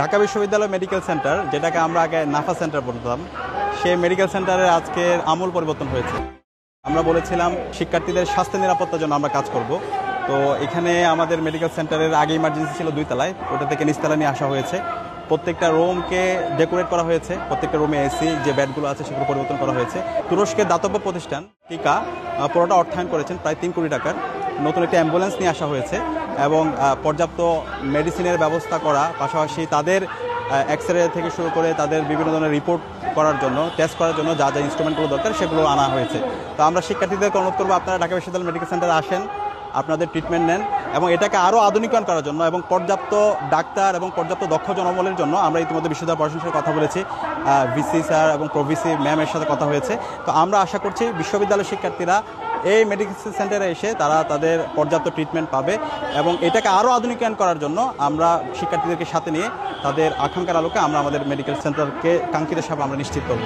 ঢাকা বিশ্ববিদ্যালয় medical centre, যেটাকে আমরা আগে নাফা সেন্টার বলতাম, সেই মেডিকেল সেন্টারের আজকের আমূল পরিবর্তন হয়েছে। আমরা বলেছিলাম শিক্ষার্থীদের স্বাস্থ্য নিরাপত্তার জন্য আমরা কাজ করব। তো এখানে আমাদের মেডিকেল সেন্টারের আগে ইমার্জেন্সি ছিল 2 তলায়, ওটা থেকে নিচতলা নিয়ে আসা হয়েছে। প্রত্যেকটা রুমকে ডেকোরেট করা হয়েছে, প্রত্যেকটা রুমে এসি যে বেডগুলো আছে সেগুলো পরিবর্তন করা হয়েছে। তুরস্কের দাতব্য প্রতিষ্ঠান টিকা পুরোটা অর্থায়ন করেছেন প্রায় 3 কোটি টাকার। নতুন একটা অ্যাম্বুলেন্স নিয়ে আসা হয়েছে এবং পর্যাপ্ত মেডিসিনের ব্যবস্থা করা, পাশাপাশি তাদের এক্সরে থেকে শুরু করে তাদের বিভিন্ন ধরনের রিপোর্ট করার জন্য, টেস্ট করার জন্য যা যা ইনস্ট্রুমেন্টগুলো দরকার সেগুলো আনা হয়েছে। তো আমরা শিক্ষার্থীদেরকে অনুরোধ করবো, আপনারা ঢাকা বিশ্ববিদ্যালয় মেডিকেল সেন্টারে আসেন, আপনাদের ট্রিটমেন্ট নেন এবং এটাকে আরও আধুনিকায়ন করার জন্য এবং পর্যাপ্ত ডাক্তার এবং পর্যাপ্ত দক্ষ জনবলের জন্য আমরা ইতিমধ্যে বিশ্ববিদ্যালয় প্রশাসনের সাথে কথা বলেছি, ভিসি স্যার এবং প্রভিসি ম্যামের সাথে কথা হয়েছে। তো আমরা আশা করছি বিশ্ববিদ্যালয়ের শিক্ষার্থীরা এই মেডিকেল সেন্টারে এসে তারা তাদের পর্যাপ্ত ট্রিটমেন্ট পাবে এবং এটাকে আরও আধুনিকায়ন করার জন্য আমরা শিক্ষার্থীদেরকে সাথে নিয়ে তাদের আকাঙ্ক্ষার আলোকে আমরা আমাদের মেডিকেল সেন্টারকে কাঙ্ক্ষিত হিসাবে আমরা নিশ্চিত করব।